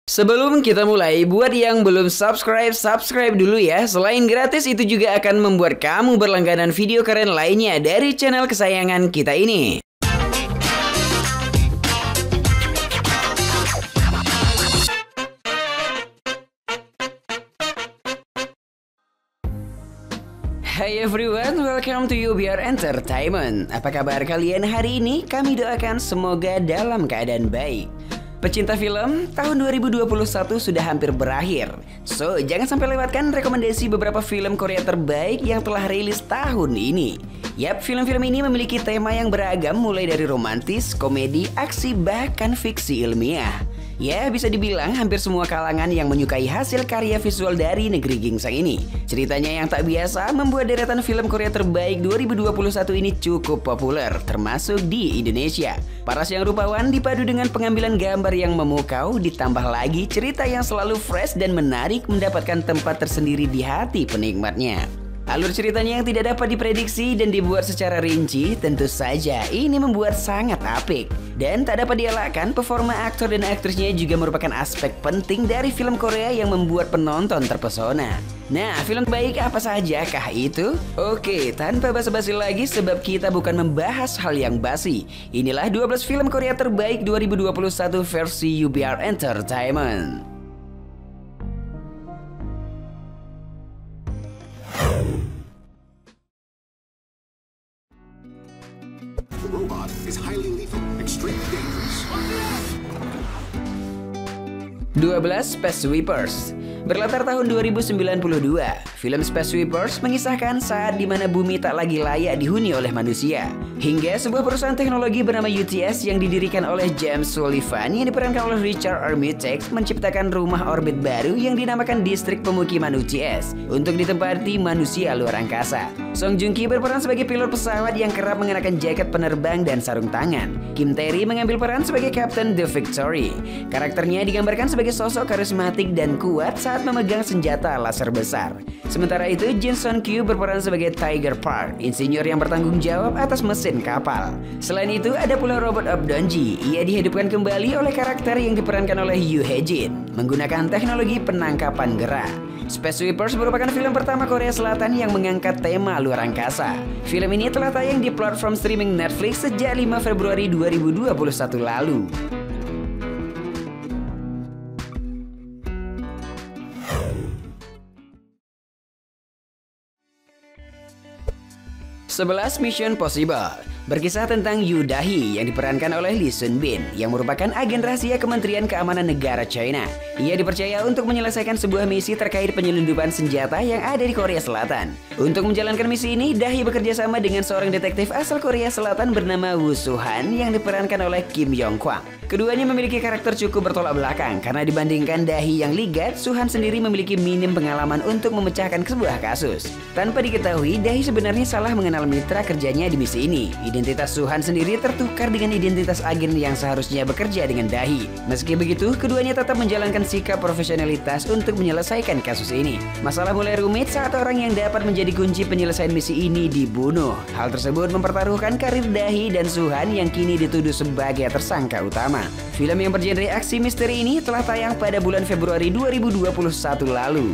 Sebelum kita mulai, buat yang belum subscribe dulu ya. Selain gratis, itu juga akan membuat kamu berlangganan video keren lainnya dari channel kesayangan kita ini. Hai everyone, welcome to UBR Entertainment. Apa kabar kalian hari ini? Kami doakan semoga dalam keadaan baik. Pecinta film, tahun 2021 sudah hampir berakhir. So, jangan sampai lewatkan rekomendasi beberapa film Korea terbaik yang telah rilis tahun ini. Yap, film-film ini memiliki tema yang beragam mulai dari romantis, komedi, aksi, bahkan fiksi ilmiah. Ya, bisa dibilang hampir semua kalangan yang menyukai hasil karya visual dari negeri gingseng ini. Ceritanya yang tak biasa membuat deretan film Korea terbaik 2021 ini cukup populer, termasuk di Indonesia. Paras yang rupawan dipadu dengan pengambilan gambar yang memukau, ditambah lagi cerita yang selalu fresh dan menarik mendapatkan tempat tersendiri di hati penikmatnya. Alur ceritanya yang tidak dapat diprediksi dan dibuat secara rinci, tentu saja ini membuat sangat apik. Dan tak dapat dielakkan, performa aktor dan aktrisnya juga merupakan aspek penting dari film Korea yang membuat penonton terpesona. Nah, film baik apa saja kah itu? Oke, tanpa basa-basi lagi sebab kita bukan membahas hal yang basi. Inilah 12 film Korea terbaik 2021 versi UBR Entertainment. The robot is highly lethal, extremely dangerous. 12 Space Sweepers. Berlatar tahun 2092, film Space Sweepers mengisahkan saat di mana bumi tak lagi layak dihuni oleh manusia. Hingga sebuah perusahaan teknologi bernama UTS yang didirikan oleh James Sullivan yang diperankan oleh Richard Armitage menciptakan rumah orbit baru yang dinamakan Distrik Pemukiman UTS untuk ditempati manusia luar angkasa. Song Joong Ki berperan sebagai pilot pesawat yang kerap mengenakan jaket penerbang dan sarung tangan. Kim Tae-ri mengambil peran sebagai Captain The Victory. Karakternya digambarkan sebagai sosok karismatik dan kuat saat memegang senjata laser besar. Sementara itu, Jin Son Kyu berperan sebagai Tiger Park, insinyur yang bertanggung jawab atas mesin kapal. Selain itu, ada pula robot Abdonji. Ia dihidupkan kembali oleh karakter yang diperankan oleh Yoo Hae-jin menggunakan teknologi penangkapan gerak. Space Sweepers merupakan film pertama Korea Selatan yang mengangkat tema luar angkasa. Film ini telah tayang di platform streaming Netflix sejak 5 Februari 2021 lalu. Sebelas Mission Possible berkisah tentang Yu Dahi yang diperankan oleh Lee Sun Bin yang merupakan agen rahasia Kementerian Keamanan Negara China. Ia dipercaya untuk menyelesaikan sebuah misi terkait penyelundupan senjata yang ada di Korea Selatan. Untuk menjalankan misi ini, Dahi bekerja sama dengan seorang detektif asal Korea Selatan bernama Woo Soo-han yang diperankan oleh Kim Yong Kwang. Keduanya memiliki karakter cukup bertolak belakang karena dibandingkan Dahi yang ligat, Soo-han sendiri memiliki minim pengalaman untuk memecahkan sebuah kasus. Tanpa diketahui, Dahi sebenarnya salah mengenal mitra kerjanya di misi ini. Identitas Soo-han sendiri tertukar dengan identitas agen yang seharusnya bekerja dengan Dahi. Meski begitu, keduanya tetap menjalankan sikap profesionalitas untuk menyelesaikan kasus ini. Masalah mulai rumit saat orang yang dapat menjadi kunci penyelesaian misi ini dibunuh. Hal tersebut mempertaruhkan karir Dahi dan Soo-han yang kini dituduh sebagai tersangka utama. Film yang bergenre aksi misteri ini telah tayang pada bulan Februari 2021 lalu.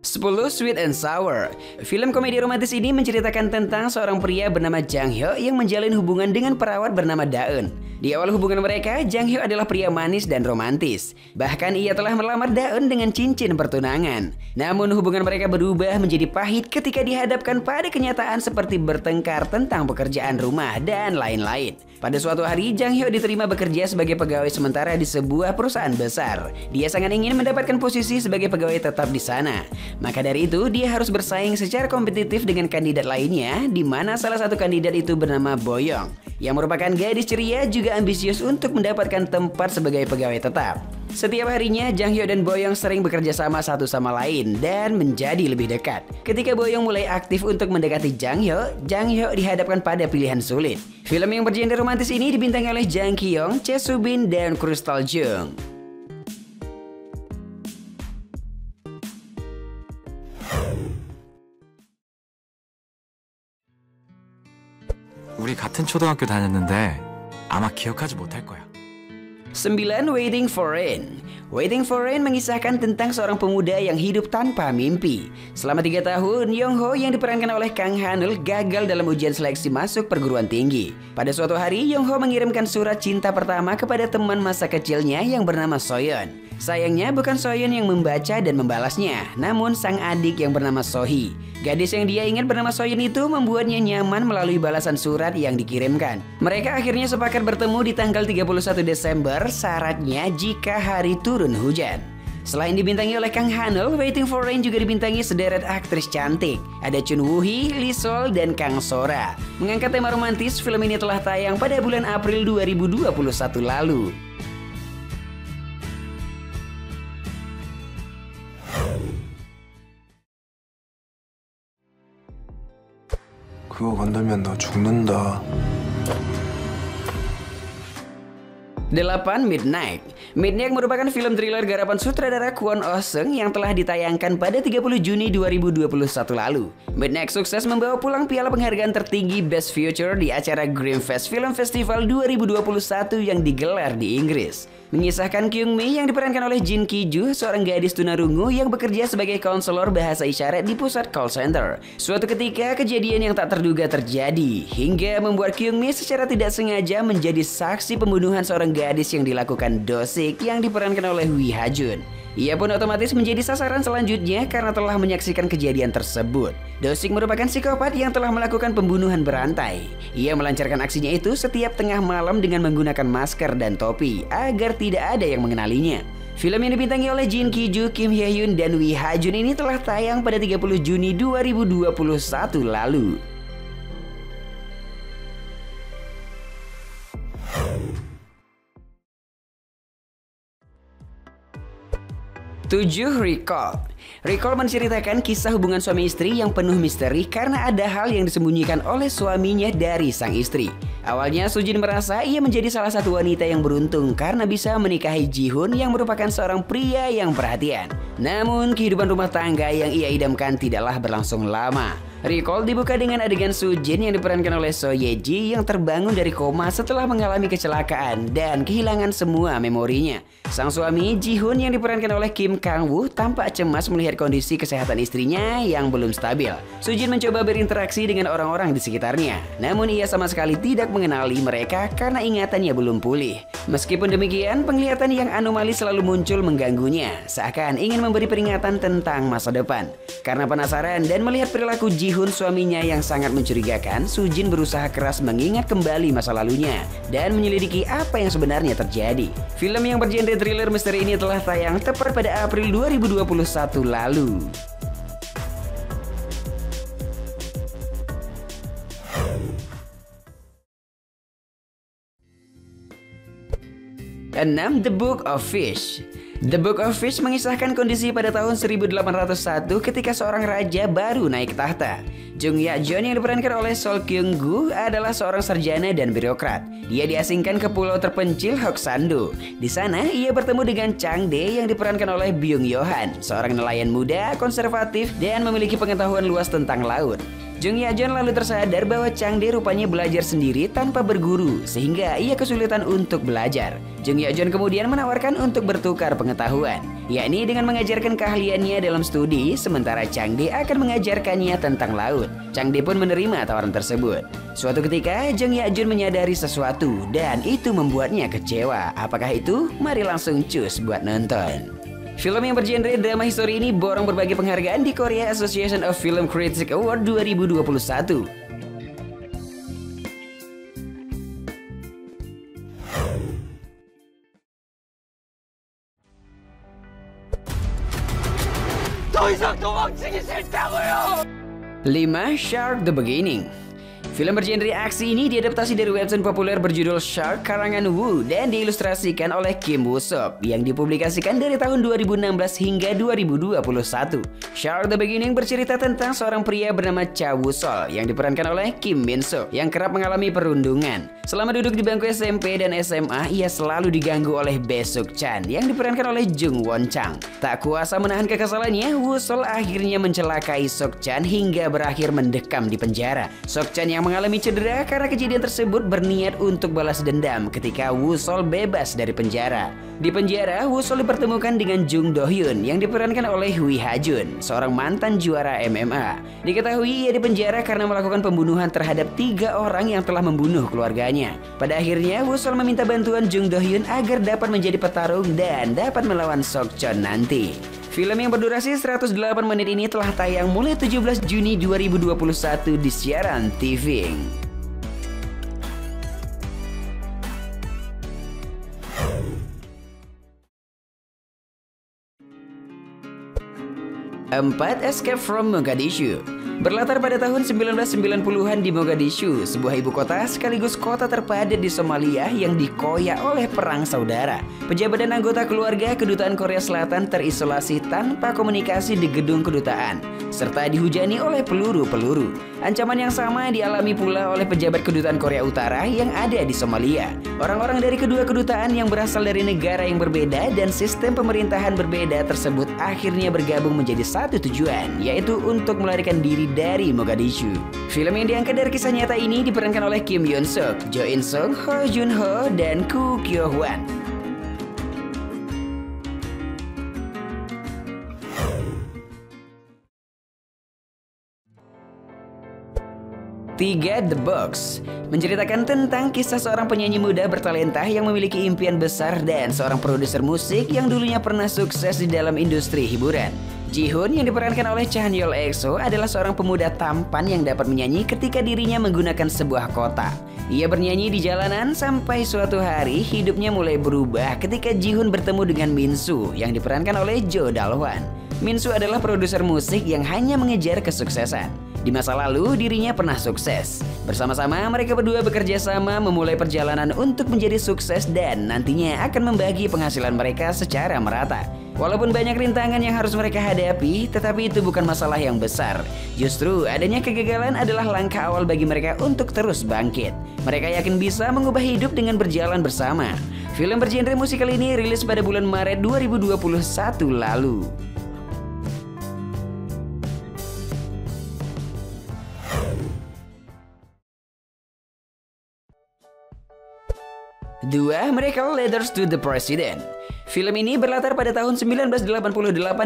Sepuluh Sweet and Sour. Film komedi romantis ini menceritakan tentang seorang pria bernama Jang Hyo yang menjalin hubungan dengan perawat bernama Daeun. Di awal hubungan mereka, Jang Hyo adalah pria manis dan romantis. Bahkan ia telah melamar Daeun dengan cincin pertunangan. Namun hubungan mereka berubah menjadi pahit ketika dihadapkan pada kenyataan seperti bertengkar tentang pekerjaan rumah dan lain-lain. Pada suatu hari, Jang Hyo diterima bekerja sebagai pegawai sementara di sebuah perusahaan besar. Dia sangat ingin mendapatkan posisi sebagai pegawai tetap di sana. Maka dari itu, dia harus bersaing secara kompetitif dengan kandidat lainnya, di mana salah satu kandidat itu bernama Boyong, yang merupakan gadis ceria juga ambisius untuk mendapatkan tempat sebagai pegawai tetap. Setiap harinya, Jang Hyo dan Boyong sering bekerja sama satu sama lain dan menjadi lebih dekat. Ketika Boyong mulai aktif untuk mendekati Jang Hyo dihadapkan pada pilihan sulit. Film yang bergenre romantis ini dibintangi oleh Jang Ki-yong, Choi Soo-bin, dan Crystal Jung. 우리 같은 초등학교 다녔는데 아마 기억하지 못할 거야. 9. Waiting for Rain. Waiting for Rain mengisahkan tentang seorang pemuda yang hidup tanpa mimpi. Selama 3 tahun, Yongho yang diperankan oleh Kang Hanul gagal dalam ujian seleksi masuk perguruan tinggi. Pada suatu hari, Yongho mengirimkan surat cinta pertama kepada teman masa kecilnya yang bernama Soyeon. Sayangnya bukan Soyeon yang membaca dan membalasnya, namun sang adik yang bernama Sohee. Gadis yang dia ingat bernama Soyeon itu membuatnya nyaman melalui balasan surat yang dikirimkan. Mereka akhirnya sepakat bertemu di tanggal 31 Desember, syaratnya jika hari turun hujan. Selain dibintangi oleh Kang Hanul, Waiting for Rain juga dibintangi sederet aktris cantik. Ada Chun Woo-hee, Lee Sol, dan Kang Sora. Mengangkat tema romantis, film ini telah tayang pada bulan April 2021 lalu. 그거 건들면 너 죽는다. 8. Midnight. Midnight merupakan film thriller garapan sutradara Kwon Oh-seung yang telah ditayangkan pada 30 Juni 2021 lalu. Midnight sukses membawa pulang piala penghargaan tertinggi Best Feature di acara Grimmfest Film Festival 2021 yang digelar di Inggris. Mengisahkan Kyung-mi yang diperankan oleh Jin Ki-ju, seorang gadis tunarungu yang bekerja sebagai konselor bahasa isyarat di pusat call center. Suatu ketika kejadian yang tak terduga terjadi hingga membuat Kyung-mi secara tidak sengaja menjadi saksi pembunuhan seorang gadis yang dilakukan Do-sik yang diperankan oleh Wi Ha-jun. Ia pun otomatis menjadi sasaran selanjutnya karena telah menyaksikan kejadian tersebut. Do-sik merupakan psikopat yang telah melakukan pembunuhan berantai. Ia melancarkan aksinya itu setiap tengah malam dengan menggunakan masker dan topi agar tidak ada yang mengenalinya. Film yang dibintangi oleh Jin Ki-ju, Kim Hye-hyun, dan Wi Ha-jun ini telah tayang pada 30 Juni 2021 lalu. 7. Recall. Recall menceritakan kisah hubungan suami istri yang penuh misteri karena ada hal yang disembunyikan oleh suaminya dari sang istri. Awalnya Sujin merasa ia menjadi salah satu wanita yang beruntung karena bisa menikahi Ji-hoon yang merupakan seorang pria yang perhatian. Namun kehidupan rumah tangga yang ia idamkan tidaklah berlangsung lama. Recall dibuka dengan adegan Sujin yang diperankan oleh So Ye-ji yang terbangun dari koma setelah mengalami kecelakaan dan kehilangan semua memorinya. Sang suami Ji-hoon yang diperankan oleh Kim Kang-woo tampak cemas melihat kondisi kesehatan istrinya yang belum stabil. Sujin mencoba berinteraksi dengan orang-orang di sekitarnya, namun ia sama sekali tidak mengenali mereka karena ingatannya belum pulih. Meskipun demikian, penglihatan yang anomali selalu muncul mengganggunya, seakan ingin memberi peringatan tentang masa depan. Karena penasaran dan melihat perilaku Ji-hoon suaminya yang sangat mencurigakan, Sujin berusaha keras mengingat kembali masa lalunya dan menyelidiki apa yang sebenarnya terjadi. Film yang bergenre thriller misteri ini telah tayang tepat pada April 2021 lalu. 6. The Book of Fish. The Book of Fish mengisahkan kondisi pada tahun 1801 ketika seorang raja baru naik tahta. Jung Ya-jeon yang diperankan oleh Sol Kyung-gu adalah seorang sarjana dan birokrat. Dia diasingkan ke pulau terpencil Hokkaido. Di sana ia bertemu dengan Chang Dae yang diperankan oleh Byung Yo-han, seorang nelayan muda, konservatif dan memiliki pengetahuan luas tentang laut. Jung Ya-jeon lalu tersadar bahwa Chang Dae rupanya belajar sendiri tanpa berguru sehingga ia kesulitan untuk belajar. Jung Ya-jeon kemudian menawarkan untuk bertukar pengetahuan, yakni dengan mengajarkan keahliannya dalam studi sementara Chang Dae akan mengajarkannya tentang laut. Chang Dae pun menerima tawaran tersebut. Suatu ketika Jung Ya-jeon menyadari sesuatu dan itu membuatnya kecewa. Apakah itu? Mari langsung cus buat nonton. Film yang bergenre drama histori ini borong berbagai penghargaan di Korea Association of Film Critics Award 2021. 5. Shark the Beginning. Film bergenre aksi ini diadaptasi dari webtoon populer berjudul Shark karangan Woo dan diilustrasikan oleh Kim Woo-seop yang dipublikasikan dari tahun 2016 hingga 2021. Shark the Beginning bercerita tentang seorang pria bernama Cha Woo-sol yang diperankan oleh Kim Min-suk yang kerap mengalami perundungan. Selama duduk di bangku SMP dan SMA, ia selalu diganggu oleh Bae Suk-chan yang diperankan oleh Jung Won-chang. Tak kuasa menahan kekesalannya, Woo-sol akhirnya mencelakai Suk-chan hingga berakhir mendekam di penjara. Suk-chan yang mengalami cedera karena kejadian tersebut berniat untuk balas dendam ketika Woo Sol bebas dari penjara. Di penjara, Woo Sol dipertemukan dengan Jung Do Hyun yang diperankan oleh Wi Ha Jun, seorang mantan juara MMA. Diketahui ia dipenjara karena melakukan pembunuhan terhadap 3 orang yang telah membunuh keluarganya. Pada akhirnya, Woo Sol meminta bantuan Jung Do Hyun agar dapat menjadi petarung dan dapat melawan Sok Chon nanti. Film yang berdurasi 108 menit ini telah tayang mulai 17 Juni 2021 di siaran TV. Empat, Escape from Mogadishu. Berlatar pada tahun 1990-an di Mogadishu, sebuah ibu kota sekaligus kota terpadat di Somalia yang dikoyak oleh perang saudara. Pejabat dan anggota keluarga kedutaan Korea Selatan terisolasi tanpa komunikasi di gedung kedutaan, serta dihujani oleh peluru-peluru. Ancaman yang sama dialami pula oleh pejabat kedutaan Korea Utara yang ada di Somalia. Orang-orang dari kedua kedutaan yang berasal dari negara yang berbeda dan sistem pemerintahan berbeda tersebut akhirnya bergabung menjadi satu tujuan, yaitu untuk melarikan diri dari Mogadishu. Film yang diangkat dari kisah nyata ini diperankan oleh Kim Yoon Suk, Jo In Sung, Ho Jun Ho, dan Koo Kyo Hwan. 3. The Box menceritakan tentang kisah seorang penyanyi muda bertalenta yang memiliki impian besar dan seorang produser musik yang dulunya pernah sukses di dalam industri hiburan. Ji-hoon yang diperankan oleh Chan Yeol EXO adalah seorang pemuda tampan yang dapat menyanyi ketika dirinya menggunakan sebuah kotak. Ia bernyanyi di jalanan sampai suatu hari hidupnya mulai berubah ketika Ji-hoon bertemu dengan Min-soo yang diperankan oleh Jo Dal-hwan. Min-soo adalah produser musik yang hanya mengejar kesuksesan. Di masa lalu dirinya pernah sukses. Bersama-sama mereka berdua bekerja sama memulai perjalanan untuk menjadi sukses dan nantinya akan membagi penghasilan mereka secara merata. Walaupun banyak rintangan yang harus mereka hadapi, tetapi itu bukan masalah yang besar. Justru adanya kegagalan adalah langkah awal bagi mereka untuk terus bangkit. Mereka yakin bisa mengubah hidup dengan berjalan bersama. Film bergenre musikal ini rilis pada bulan Maret 2021 lalu. Dua, Miracle Letters to the President. Film ini berlatar pada tahun 1988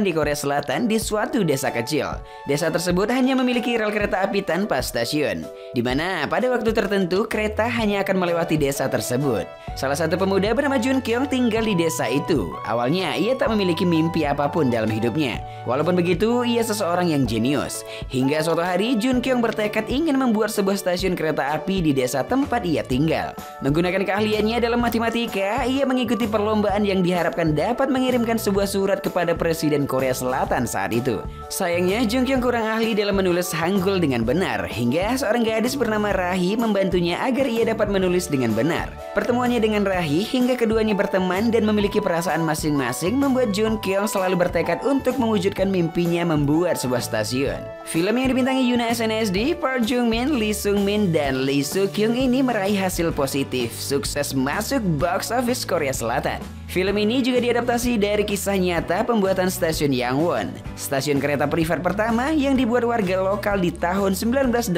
di Korea Selatan di suatu desa kecil. Desa tersebut hanya memiliki rel kereta api tanpa stasiun, di mana pada waktu tertentu kereta hanya akan melewati desa tersebut. Salah satu pemuda bernama Jun Kyung tinggal di desa itu. Awalnya ia tak memiliki mimpi apapun dalam hidupnya. Walaupun begitu, ia seseorang yang jenius. Hingga suatu hari Jun Kyung bertekad ingin membuat sebuah stasiun kereta api di desa tempat ia tinggal. Menggunakan keahliannya dalam matematika, ia mengikuti perlombaan yang diharapkan dapat mengirimkan sebuah surat kepada Presiden Korea Selatan saat itu. Sayangnya Jung Kyung kurang ahli dalam menulis Hangul dengan benar, hingga seorang gadis bernama Rahi membantunya agar ia dapat menulis dengan benar. Pertemuannya dengan Rahi hingga keduanya berteman dan memiliki perasaan masing-masing membuat Jun Kyung selalu bertekad untuk mewujudkan mimpinya membuat sebuah stasiun. Film yang dibintangi Yoona SNSD, Park Jung Min, Lee Sung Min, dan Lee Soo Kyung ini meraih hasil positif, sukses masuk box office Korea Selatan. Film ini juga diadaptasi dari kisah nyata pembuatan stasiun Yangwon, stasiun kereta privat pertama yang dibuat warga lokal di tahun 1988.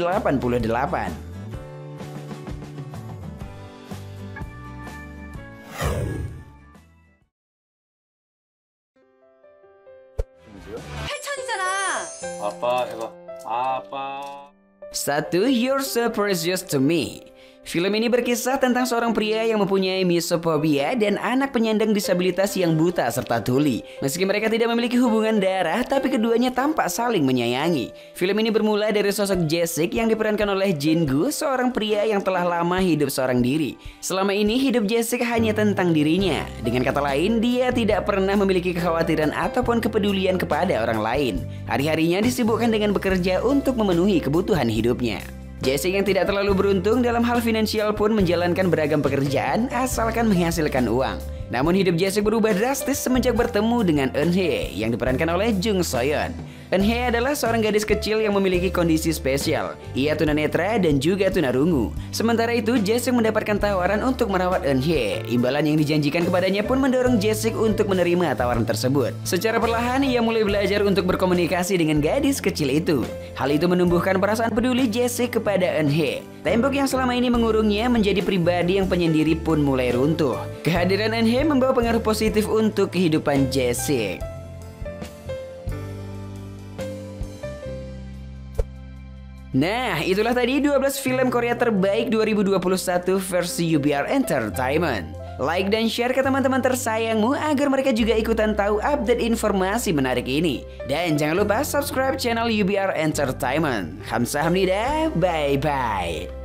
Satu, You're So Precious to Me. Film ini berkisah tentang seorang pria yang mempunyai misophonia dan anak penyandang disabilitas yang buta serta tuli. Meski mereka tidak memiliki hubungan darah, tapi keduanya tampak saling menyayangi. Film ini bermula dari sosok Jae-sik yang diperankan oleh Jin-gu, seorang pria yang telah lama hidup seorang diri. Selama ini hidup Jae-sik hanya tentang dirinya. Dengan kata lain, dia tidak pernah memiliki kekhawatiran ataupun kepedulian kepada orang lain. Hari-harinya disibukkan dengan bekerja untuk memenuhi kebutuhan hidupnya. Jae-sik yang tidak terlalu beruntung dalam hal finansial pun menjalankan beragam pekerjaan asalkan menghasilkan uang. Namun hidup Jae-sik berubah drastis semenjak bertemu dengan Eun-hye yang diperankan oleh Jung So-yeon. Eunhye adalah seorang gadis kecil yang memiliki kondisi spesial. Ia tunanetra dan juga tunarungu. Sementara itu, Jae-suk mendapatkan tawaran untuk merawat Eunhye. Imbalan yang dijanjikan kepadanya pun mendorong Jae-suk untuk menerima tawaran tersebut. Secara perlahan, ia mulai belajar untuk berkomunikasi dengan gadis kecil itu. Hal itu menumbuhkan perasaan peduli Jae-suk kepada Eunhye. Tembok yang selama ini mengurungnya menjadi pribadi yang penyendiri pun mulai runtuh. Kehadiran Eunhye membawa pengaruh positif untuk kehidupan Jae-suk. Nah, itulah tadi 12 film Korea terbaik 2021 versi UBR Entertainment. Like dan share ke teman-teman tersayangmu agar mereka juga ikutan tahu update informasi menarik ini. Dan jangan lupa subscribe channel UBR Entertainment. Kamsahamnida, bye-bye.